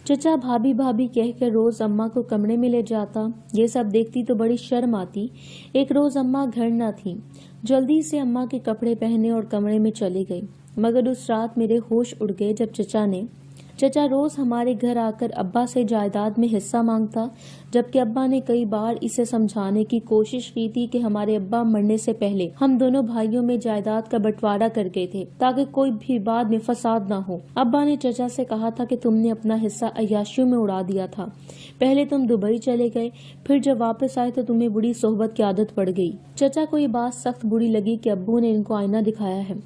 चचा भाभी भाभी कहकर रोज अम्मा को कमरे में ले जाता। ये सब देखती तो बड़ी शर्म आती। एक रोज अम्मा घर न थी। जल्दी से अम्मा के कपड़े पहने और कमरे में चली गई। मगर उस रात मेरे होश उड़ गए जब चचा रोज हमारे घर आकर अब्बा से जायदाद में हिस्सा मांगता, जबकि अब्बा ने कई बार इसे समझाने की कोशिश की थी कि हमारे अब्बा मरने से पहले हम दोनों भाइयों में जायदाद का बंटवारा कर गए थे ताकि कोई भी बाद में फसाद न हो। अब्बा ने चचा से कहा था कि तुमने अपना हिस्सा अय्याशियों में उड़ा दिया था। पहले तुम दुबई चले गए, फिर जब वापस आए तो तुम्हें बुरी सोहबत की आदत पड़ गई। चचा को ये बात सख्त बुरी लगी कि अब्बू ने इनको आईना दिखाया है।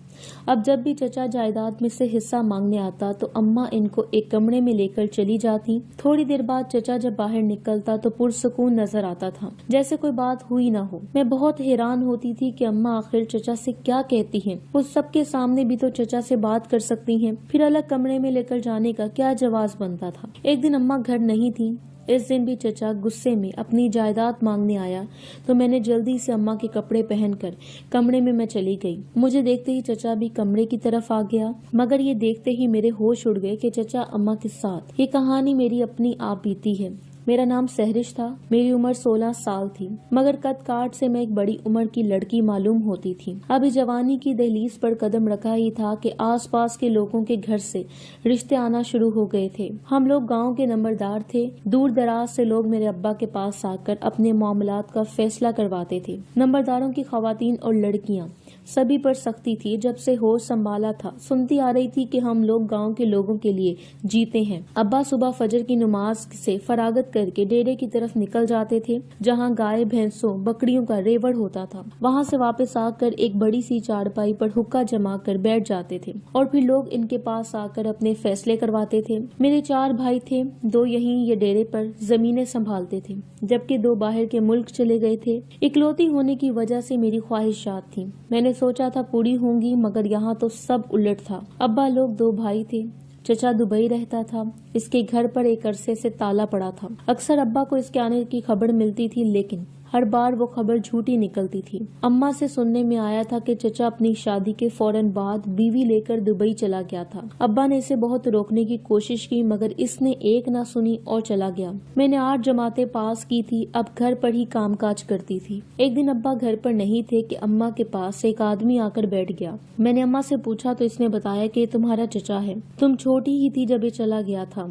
अब जब भी चचा जायदाद में से हिस्सा मांगने आता तो अम्मा इनको एक कमरे में लेकर चली जाती। थोड़ी देर बाद चचा जब बाहर निकलता तो पुरसुकून नजर आता था, जैसे कोई बात हुई ना हो। मैं बहुत हैरान होती थी कि अम्मा आखिर चचा से क्या कहती हैं। वो सबके सामने भी तो चचा से बात कर सकती हैं, फिर अलग कमरे में लेकर जाने का क्या जवाब बनता था। एक दिन अम्मा घर नहीं थी। इस दिन भी चचा गुस्से में अपनी जायदाद मांगने आया तो मैंने जल्दी से अम्मा के कपड़े पहनकर कमरे में मैं चली गई। मुझे देखते ही चचा भी कमरे की तरफ आ गया, मगर ये देखते ही मेरे होश उड़ गए कि चचा अम्मा के साथ ये कहानी मेरी अपनी आप बीती है। मेरा नाम सहरिश था। मेरी उम्र 16 साल थी, मगर कद काट से मैं एक बड़ी उम्र की लड़की मालूम होती थी। अभी जवानी की दहलीज पर कदम रखा ही था कि आसपास के लोगों के घर से रिश्ते आना शुरू हो गए थे। हम लोग गांव के नंबरदार थे। दूर दराज से लोग मेरे अब्बा के पास आकर अपने मामलात का फैसला करवाते थे। नंबरदारों की खवातीन और लड़कियां सभी पर सख्ती थी। जब से होश संभाला था सुनती आ रही थी कि हम लोग गांव के लोगों के लिए जीते हैं। अब्बा सुबह फजर की नमाज से फरागत करके डेरे की तरफ निकल जाते थे, जहां गाय भैंसों बकरियों का रेवड़ होता था। वहां से वापस आकर एक बड़ी सी चारपाई पर हुक्का जमा कर बैठ जाते थे और फिर लोग इनके पास आकर अपने फैसले करवाते थे। मेरे 4 भाई थे। 2 यहीं ये डेरे पर जमीनें संभालते थे, जबकि 2 बाहर के मुल्क चले गए थे। इकलौती होने की वजह से मेरी ख्वाहिशात थी। मैंने सोचा था पूरी होंगी, मगर यहाँ तो सब उलट था। अब्बा लोग 2 भाई थे। चचा दुबई रहता था। इसके घर पर एक अरसे से ताला पड़ा था। अक्सर अब्बा को इसके आने की खबर मिलती थी, लेकिन हर बार वो खबर झूठी निकलती थी। अम्मा से सुनने में आया था कि चचा अपनी शादी के फौरन बाद बीवी लेकर दुबई चला गया था। अब्बा ने इसे बहुत रोकने की कोशिश की, मगर इसने एक ना सुनी और चला गया। मैंने 8 जमातें पास की थी। अब घर पर ही कामकाज करती थी। एक दिन अब्बा घर पर नहीं थे कि अम्मा के पास एक आदमी आकर बैठ गया। मैंने अम्मा से पूछा तो इसने बताया कि तुम्हारा चचा है। तुम छोटी ही थी जब ये चला गया था।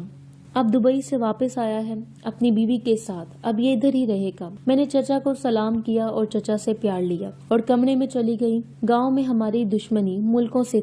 अब दुबई से वापस आया है अपनी बीवी के साथ। अब ये इधर ही रहेगा। मैंने चचा को सलाम किया और चचा से प्यार लिया और कमरे में चली गई। गांव में हमारी दुश्मनी मुल्कों से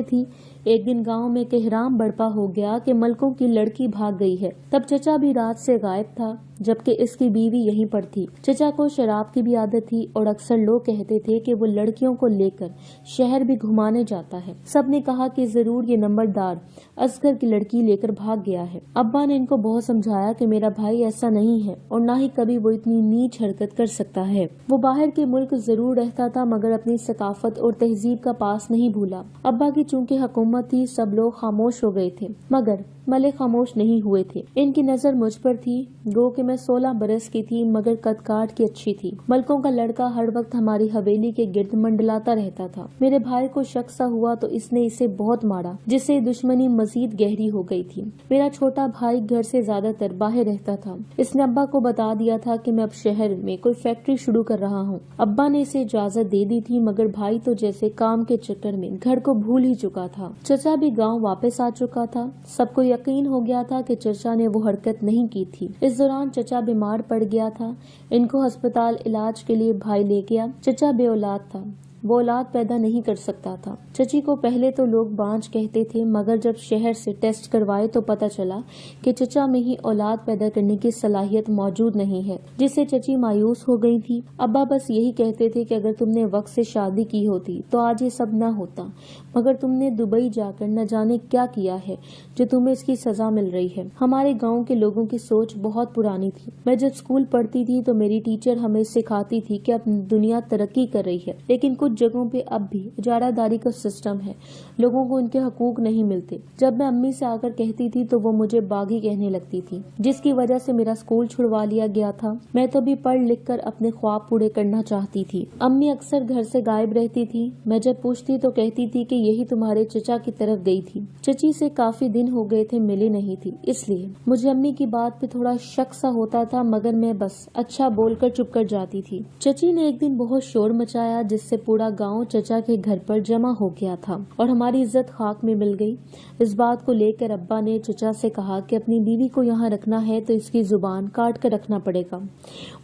थी। एक दिन गांव में कोहराम बर्पा हो गया कि मलकों की लड़की भाग गई है। तब चचा भी रात से गायब था, जबकि इसकी बीवी यहीं पर थी। चचा को शराब की भी आदत थी और अक्सर लोग कहते थे कि वो लड़कियों को लेकर शहर भी घुमाने जाता है। सबने कहा कि जरूर ये नंबरदार असगर की लड़की लेकर भाग गया है। अब्बा ने इनको बहुत समझाया कि मेरा भाई ऐसा नहीं है और ना ही कभी वो इतनी नीच हरकत कर सकता है। वो बाहर के मुल्क जरूर रहता था, मगर अपनी सकाफत और तहजीब का पास नहीं भूला। अब्बा की चूंकि हुकूमत थी, सब लोग खामोश हो गए थे, मगर मले खामोश नहीं हुए थे। इनकी नजर मुझ पर थी। गो कि मैं 16 बरस की थी, मगर कद काट की अच्छी थी। मलकों का लड़का हर वक्त हमारी हवेली के गिर्द मंडलाता रहता था। मेरे भाई को शक सा हुआ तो इसने इसे बहुत मारा, जिससे दुश्मनी मजीद गहरी हो गई थी। मेरा छोटा भाई घर से ज्यादातर बाहर रहता था। इसने अब्बा को बता दिया था कि मैं अब शहर में कोई फैक्ट्री शुरू कर रहा हूँ। अब्बा ने इसे इजाजत दे दी थी, मगर भाई तो जैसे काम के चक्कर में घर को भूल ही चुका था। चचा भी गाँव वापस आ चुका था। सबको यकीन हो गया था कि चचा ने वो हरकत नहीं की थी। इस दौरान चचा बीमार पड़ गया था। इनको अस्पताल इलाज के लिए भाई ले गया। चचा बे औलाद था। वो औलाद पैदा नहीं कर सकता था। चची को पहले तो लोग बांझ कहते थे, मगर जब शहर से टेस्ट करवाए तो पता चला कि चचा में ही औलाद पैदा करने की सलाहियत मौजूद नहीं है, जिससे चची मायूस हो गई थी। अब्बा बस यही कहते थे कि अगर तुमने वक्त से शादी की होती तो आज ये सब न होता, मगर तुमने दुबई जाकर न जाने क्या किया है जो तुम्हें इसकी सजा मिल रही है। हमारे गाँव के लोगों की सोच बहुत पुरानी थी। मैं जब स्कूल पढ़ती थी तो मेरी टीचर हमें सिखाती थी कि अब दुनिया तरक्की कर रही है, लेकिन कुछ कुछ जगहों पे अब भी इजारा दारी का सिस्टम है, लोगों को उनके हकूक नहीं मिलते। जब मैं अम्मी से आकर कहती थी तो वो मुझे बागी कहने लगती थी, जिसकी वजह से मेरा स्कूल छुड़वा लिया गया था। मैं तो भी पढ़ लिख कर अपने ख्वाब पूरे करना चाहती थी। अम्मी अक्सर घर से गायब रहती थी। मैं जब पूछती तो कहती थी कि यही तुम्हारे चचा की तरफ गई थी। चची से काफी दिन हो गए थे, मिली नहीं थी, इसलिए मुझे अम्मी की बात पे थोड़ा शक सा होता था, मगर मैं बस अच्छा बोलकर चुप कर जाती थी। चची ने एक दिन बहुत शोर मचाया, जिससे पूरा गांव चचा के घर पर जमा हो गया था और हमारी इज्जत खाक में मिल गई। इस बात को लेकर अब्बा ने चचा से कहा कि अपनी बीवी को यहाँ रखना है तो इसकी जुबान काट कर रखना पड़ेगा,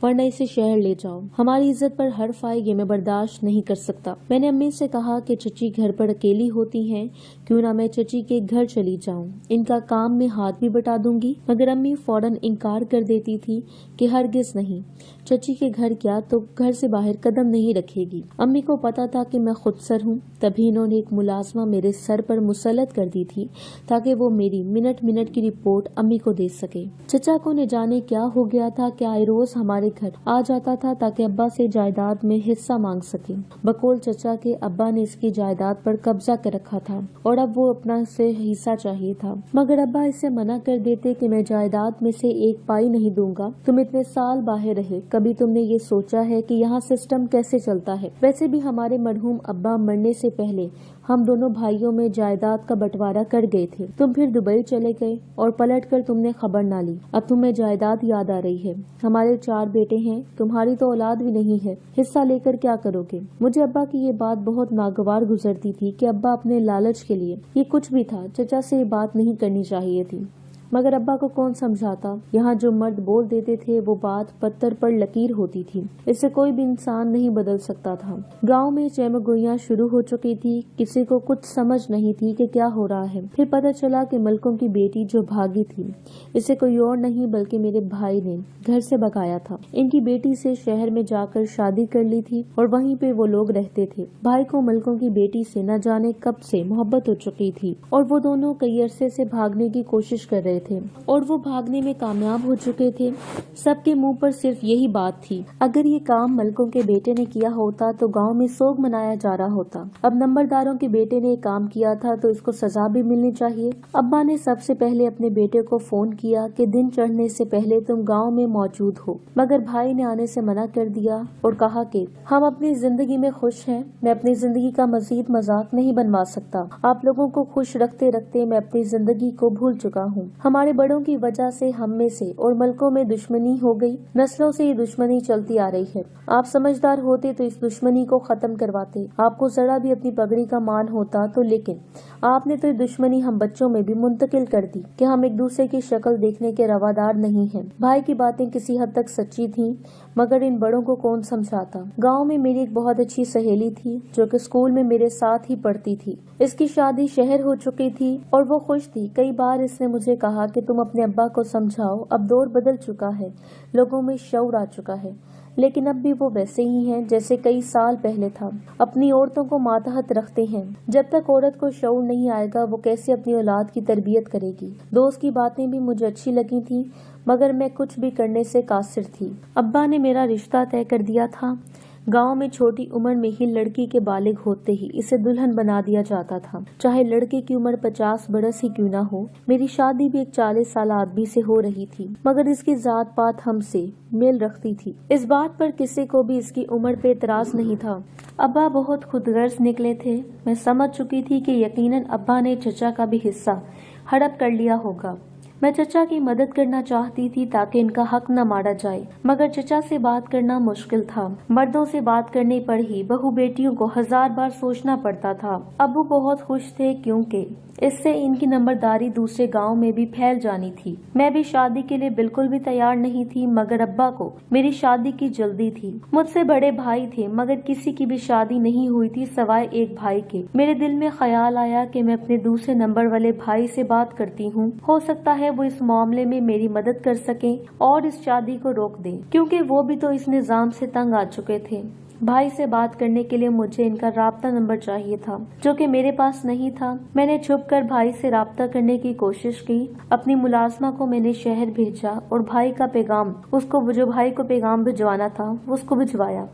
वरना इसे शहर ले जाओ। हमारी इज्जत पर हर्फ आए ये मैं बर्दाश्त नहीं कर सकता। मैंने अम्मी से कहा कि चची घर पर अकेली होती हैं, क्यों ना मैं चची के घर चली जाऊं, इनका काम में हाथ भी बटा दूंगी। मगर अम्मी फौरन इनकार कर देती थी कि हरगिज नहीं, चची के घर क्या तो घर से बाहर कदम नहीं रखेगी। अम्मी को पता था कि मैं खुदसर हूँ, तभी इन्होंने एक मुलाजमा मेरे सर पर मुसल्लत कर दी थी ताकि वो मेरी मिनट मिनट की रिपोर्ट अम्मी को दे सके। चचा को न जाने क्या हो गया था कि आए रोज हमारे घर आ जाता था ताकि अब्बा से जायदाद में हिस्सा मांग सके। बकौल चचा के अब्बा ने इसकी जायदाद पर कब्जा कर रखा था और अब वो अपना से हिस्सा चाहिए था, मगर अब्बा इसे मना कर देते कि मैं जायदाद में से एक पाई नहीं दूंगा। तुम इतने साल बाहर रहे, कभी तुमने ये सोचा है कि यहाँ सिस्टम कैसे चलता है? वैसे भी हमारे मरहूम अब्बा मरने से पहले हम दोनों भाइयों में जायदाद का बंटवारा कर गए थे। तुम फिर दुबई चले गए और पलटकर तुमने खबर ना ली। अब तुम्हें जायदाद याद आ रही है। हमारे 4 बेटे हैं, तुम्हारी तो औलाद भी नहीं है, हिस्सा लेकर क्या करोगे? मुझे अब्बा की ये बात बहुत नागवार गुजरती थी कि अब्बा अपने लालच के लिए ये कुछ भी था, चचा से ये बात नहीं करनी चाहिए थी, मगर अब्बा को कौन समझाता। यहाँ जो मर्द बोल देते थे वो बात पत्थर पर लकीर होती थी, इससे कोई भी इंसान नहीं बदल सकता था। गांव में चहमगोइयां शुरू हो चुकी थी, किसी को कुछ समझ नहीं थी कि क्या हो रहा है। फिर पता चला कि मलकों की बेटी जो भागी थी, इसे कोई और नहीं बल्कि मेरे भाई ने घर से भगाया था। इनकी बेटी से शहर में जाकर शादी कर ली थी और वहीं पे वो लोग रहते थे। भाई को मलकों की बेटी से न जाने कब से मोहब्बत हो चुकी थी और वो दोनों कई अरसे से भागने की कोशिश कर रहे थे और वो भागने में कामयाब हो चुके थे। सबके मुंह पर सिर्फ यही बात थी, अगर ये काम मलकों के बेटे ने किया होता तो गांव में सोग मनाया जा रहा होता। अब नंबरदारों के बेटे ने काम किया था तो इसको सजा भी मिलनी चाहिए। अब्बा ने सबसे पहले अपने बेटे को फोन किया कि दिन चढ़ने से पहले तुम गाँव में मौजूद हो, मगर भाई ने आने से मना कर दिया और कहा कि हम अपनी जिंदगी में खुश हैं, मैं अपनी जिंदगी का मजीद मजाक नहीं बनवा सकता। आप लोगों को खुश रखते रखते मैं अपनी जिंदगी को भूल चुका हूँ। हमारे बड़ों की वजह से हम में से और मलकों में दुश्मनी हो गई, नस्लों से ये दुश्मनी चलती आ रही है। आप समझदार होते तो इस दुश्मनी को खत्म करवाते, आपको जरा भी अपनी पगड़ी का मान होता तो, लेकिन आपने तो ये दुश्मनी हम बच्चों में भी मुंतकिल कर दी कि हम एक दूसरे की शक्ल देखने के रवादार नहीं हैं। भाई की बातें किसी हद तक सच्ची थीं, मगर इन बड़ों को कौन समझाता। गांव में मेरी एक बहुत अच्छी सहेली थी जो कि स्कूल में मेरे साथ ही पढ़ती थी। इसकी शादी शहर हो चुकी थी और वो खुश थी। कई बार इसने मुझे कहा कि तुम अपने अब्बा को समझाओ, अब दौर बदल चुका है, लोगों में शऊर आ चुका है, लेकिन अब भी वो वैसे ही हैं जैसे कई साल पहले था। अपनी औरतों को मातहत रखते हैं। जब तक औरत को शऊर नहीं आएगा वो कैसे अपनी औलाद की तरबियत करेगी। दोस्त की बातें भी मुझे अच्छी लगी थी, मगर मैं कुछ भी करने से कासिर थी। अब्बा ने मेरा रिश्ता तय कर दिया था। गांव में छोटी उम्र में ही लड़की के बालिग होते ही इसे दुल्हन बना दिया जाता था, चाहे लड़के की उम्र 50 बरस ही क्यों ना हो। मेरी शादी भी एक 40 साल आदमी से हो रही थी, मगर इसकी जात पात हमसे मेल रखती थी। इस बात पर किसी को भी इसकी उम्र पे एतराज नहीं था। अब्बा बहुत खुदगर्ज निकले थे। मैं समझ चुकी थी कि यकीनन अब्बा ने चचा का भी हिस्सा हड़प कर लिया होगा। मैं चचा की मदद करना चाहती थी ताकि इनका हक न मारा जाए, मगर चचा से बात करना मुश्किल था। मर्दों से बात करने पर ही बहू बेटियों को 1000 बार सोचना पड़ता था। अब्बू बहुत खुश थे क्योंकि इससे इनकी नंबरदारी दूसरे गांव में भी फैल जानी थी। मैं भी शादी के लिए बिल्कुल भी तैयार नहीं थी, मगर अब्बा को मेरी शादी की जल्दी थी। मुझसे बड़े भाई थे, मगर किसी की भी शादी नहीं हुई थी सिवाय एक भाई के। मेरे दिल में ख्याल आया कि मैं अपने दूसरे नंबर वाले भाई से बात करती हूँ, हो सकता है वो इस मामले में मेरी मदद कर सके और इस शादी को रोक दें, क्योंकि वो भी तो इस निजाम से तंग आ चुके थे। भाई से बात करने के लिए मुझे इनका राब्ता नंबर चाहिए था, जो कि मेरे पास नहीं था। मैंने छुपकर भाई से राब्ता करने की कोशिश की। अपनी मुलाजमा को मैंने शहर भेजा और भाई का पैगाम उसको, जो भाई को पैगाम भिजवाना था, उसको भिजवाया।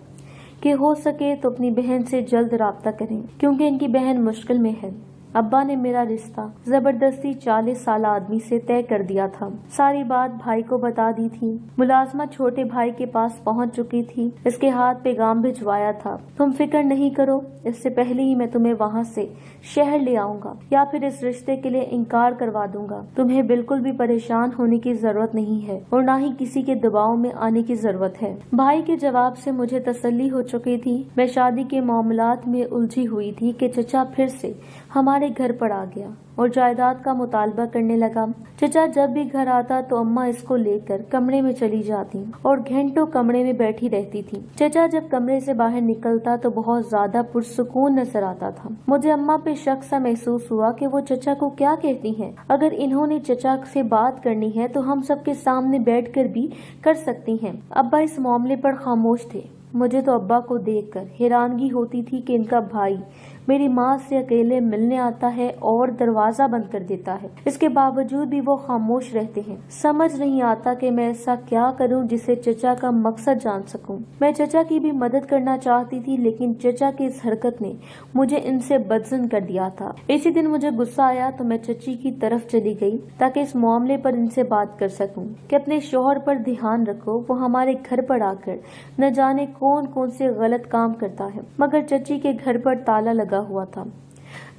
کہ ہو سکے تو اپنی بہن سے جلد رابطہ کریں کیونکہ ان کی بہن مشکل میں ہے۔ ابا نے میرا رشتہ زبردستی 40 سالہ آدمی سے طے کر دیا تھا۔ ساری بات بھائی کو بتا دی تھی۔ ملازمت چھوٹے بھائی کے پاس پہنچ چکی تھی۔ اس کے ہاتھ پیغام بھجوایا تھا، تم فکر نہیں کرو، اس سے پہلے ہی میں تمہیں وہاں سے شہر لے آؤں گا یا پھر اس رشتے کے لیے انکار کروا دوں گا۔ تمہیں بالکل بھی پریشان ہونے کی ضرورت نہیں ہے اور نہ ہی کسی کے دباؤ میں آنے کی ضرورت ہے۔ بھائی کے جواب سے مجھے تسلی ہو چکی تھی۔ میں شادی کے معاملات میں الجھی ہوئی تھی کہ چچا پھر سے ہمارے گھر پر آ گیا اور جائیداد کا مطالبہ کرنے لگا۔ چچا جب بھی گھر آتا تو اماں اس کو لے کر کمرے میں چلی جاتی اور گھنٹوں کمرے میں بیٹھی رہتی تھی۔ چچا جب کمرے سے باہر نکلتا تو بہت زیادہ پرسکون نظر آتا تھا۔ مجھے اماں پہ شک سا محسوس ہوا کہ وہ چچا کو کیا کہتی ہیں۔ اگر انہوں نے چچا سے بات کرنی ہے تو ہم سب کے سامنے بیٹھ کر بھی کر سکتی ہیں۔ ابا اس معاملے پر خاموش تھے۔ مجھے تو ابا کو دیکھ کر حیرانگی ہوتی تھی کہ ان کا بھائی میری ماں سے اکیلے ملنے آتا ہے اور دروازہ بند کر دیتا ہے، اس کے باوجود بھی وہ خاموش رہتے ہیں۔ سمجھ نہیں آتا کہ میں ایسا کیا کروں جسے چچا کا مقصد جان سکوں۔ میں چچا کی بھی مدد کرنا چاہتی تھی لیکن چچا کی اس حرکت نے مجھے ان سے بدظن کر دیا تھا۔ اسی دن مجھے غصہ آیا تو میں چچی کی طرف چلی گئی تاکہ اس معاملے پر ان سے بات کر سکوں کہ اپنے شوہر پر دھیان رکھو، وہ ہمارے گھر پر آ کر نہ جانے کون کون سے غلط کام کرتا ہے۔ مگر چچی کے گھر پر تالا لگا ہوا تھا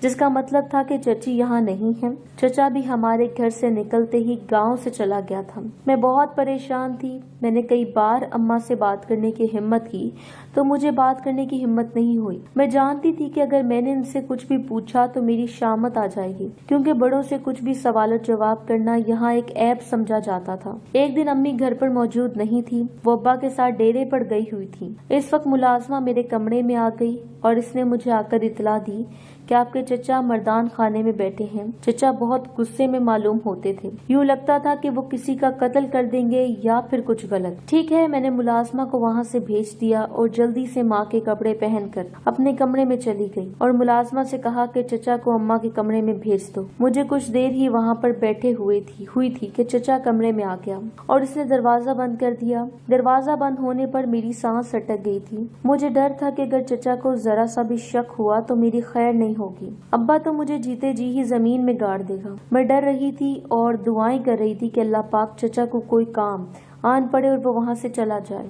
جس کا مطلب تھا کہ چچی یہاں نہیں ہے۔ چچا بھی ہمارے گھر سے نکلتے ہی گاؤں سے چلا گیا تھا۔ میں بہت پریشان تھی۔ میں نے کئی بار اماں سے بات کرنے کی ہمت کی تو مجھے بات کرنے کی ہمت نہیں ہوئی۔ میں جانتی تھی کہ اگر میں نے ان سے کچھ بھی پوچھا تو میری شامت آ جائے گی کیونکہ بڑوں سے کچھ بھی سوال و جواب کرنا یہاں ایک عیب سمجھا جاتا تھا۔ ایک دن امی گھر پر موجود نہیں تھی، وہ ابا کے ساتھ ڈیرے پر گئی ہوئی تھی۔ اس وقت ملازمہ میرے کمرے میں آ گئی اور اس نے مجھے آ کر اطلاع دی کہ آپ کے چچا مردان خانے میں بیٹھے ہیں۔ چچا بہت غصے میں معلوم ہوتے تھے، یوں لگتا تھا کہ وہ کسی کا قتل کر دیں گے یا پھر کچھ غلط۔ ٹھیک ہے، میں نے ملازمہ کو وہاں سے بھیج دیا اور جلدی سے ماں کے کپڑے پہن کر اپنے کمرے میں چلی گئی اور ملازمہ سے کہا کہ چچا کو اماں کے کمرے میں بھیج دو۔ مجھے کچھ دیر ہی وہاں پر بیٹھے ہوئی تھی کہ چچا کمرے میں آ گیا اور اس نے دروازہ بند کر دیا۔ دروازہ بند ہونے پر میری سانس اٹک گئی تھی۔ مجھے ڈر تھا کہ اگر چچا کو ذرا سا بھی شک ہوا تو میری خیر نہیں ہوگی، ابا تو مجھے جیتے جی ہی زمین میں گاڑ دے گا۔ میں ڈر رہی تھی اور دعائیں کر رہی تھی کہ اللہ پاک چچا کو کوئی کام آن پڑے اور وہ وہاں سے چلا جائے،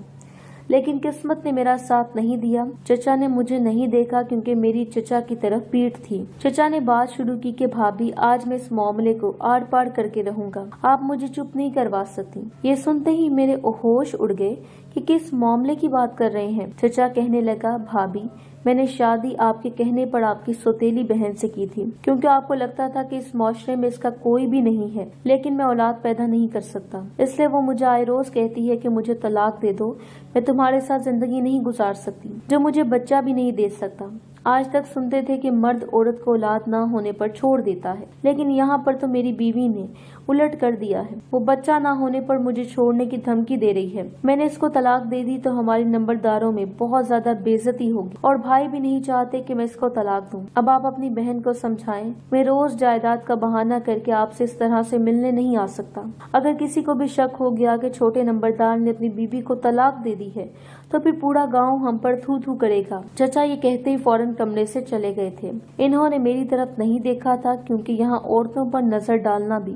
لیکن قسمت نے میرا ساتھ نہیں دیا۔ چچا نے مجھے نہیں دیکھا کیونکہ میری چچا کی طرف پیٹھ تھی۔ چچا نے بات شروع کی کہ بھابھی آج میں اس معاملے کو آڑ پاڑ کر کے رہوں گا، آپ مجھے چپ نہیں کروا سکتی۔ یہ سنتے ہی میرے ہوش اڑ گئے کہ کس معاملے کی بات کر رہے ہیں۔ چچا کہنے لگا، بھابھی میں نے شادی آپ کے کہنے پر آپ کی سوتیلی بہن سے کی تھی کیونکہ آپ کو لگتا تھا کہ اس معاشرے میں اس کا کوئی بھی نہیں ہے، لیکن میں اولاد پیدا نہیں کر سکتا، اس لیے وہ مجھے آئے روز کہتی ہے کہ مجھے طلاق دے دو، میں تمہارے ساتھ زندگی نہیں گزار سکتی جو مجھے بچہ بھی نہیں دے سکتا۔ آج تک سنتے تھے کہ مرد عورت کو اولاد نہ ہونے پر چھوڑ دیتا ہے، لیکن یہاں پر تو میری بیوی نے الٹ کر دیا ہے، وہ بچہ نہ ہونے پر مجھے چھوڑنے کی دھمکی دے رہی ہے۔ میں نے اس کو طلاق دے دی تو ہماری نمبرداروں میں بہت زیادہ بے عزتی ہوگی اور بھائی بھی نہیں چاہتے کہ میں اس کو طلاق دوں۔ اب آپ اپنی بہن کو سمجھائیں، میں روز جائیداد کا بہانہ کر کے آپ سے اس طرح سے ملنے نہیں آ سکتا۔ اگر کسی کو بھی شک ہو گیا کہ چھوٹے نمبردار نے اپنی بیوی کو طلاق دے دی ہے تو پھر پورا گاؤں ہم پر تھو تھو کرے گا۔ چچا یہ کہتے ہی فوراً کمرے سے چلے گئے تھے۔ انہوں نے میری طرف نہیں دیکھا تھا کیونکہ یہاں عورتوں پر نظر ڈالنا بھی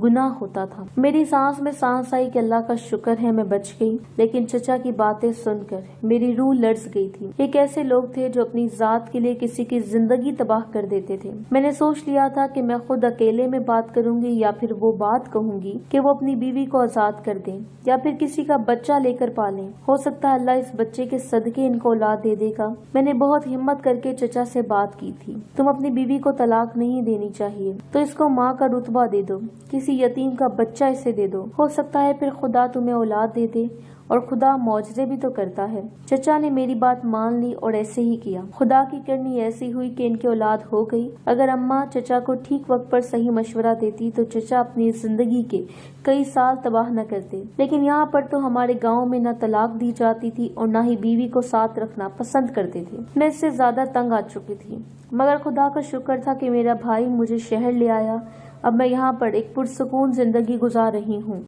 گناہ ہوتا تھا۔ میری سانس میں سانس آئی کہ اللہ کا شکر ہے میں بچ گئی، لیکن چچا کی باتیں سن کر میری روح لرز گئی تھی۔ ایک ایسے لوگ تھے جو اپنی ذات کے لیے کسی کی زندگی تباہ کر دیتے تھے۔ میں نے سوچ لیا تھا کہ میں خود اکیلے میں بات کروں گی یا پھر وہ بات کہوں گی کہ وہ اپنی بیوی کو آزاد کر دیں یا پھر کسی کا بچہ لے کر پالیں، ہو سکتا ہے اللہ اس بچے کے صدقے ان کو اولاد دے دے گا۔ میں نے بہت ہمت کر کے چچا سے بات کی تھی، تم اپنی بیوی کو طلاق نہیں دینی چاہیے تو اس کو ماں کا رتبہ دے دو، کسی یتیم کا بچہ اسے دے دو، ہو سکتا ہے پھر خدا تمہیں اولاد دے دے، اور خدا معجزے بھی تو کرتا ہے۔ چچا نے میری بات مان لی اور ایسے ہی کیا۔ خدا کی کرنی ایسی ہوئی کہ ان کی اولاد ہو گئی۔ اگر اماں چچا کو ٹھیک وقت پر صحیح مشورہ دیتی تو چچا اپنی زندگی کے کئی سال تباہ نہ کرتے، لیکن یہاں پر تو ہمارے گاؤں میں نہ طلاق دی جاتی تھی اور نہ ہی بیوی کو ساتھ رکھنا پسند کرتے تھے۔ میں اس سے زیادہ تنگ آ چکی تھی، مگر خدا کا شکر تھا کہ میرا بھائی مجھے شہر لے آیا۔ اب میں یہاں پر ایک پرسکون زندگی گزار رہی ہوں۔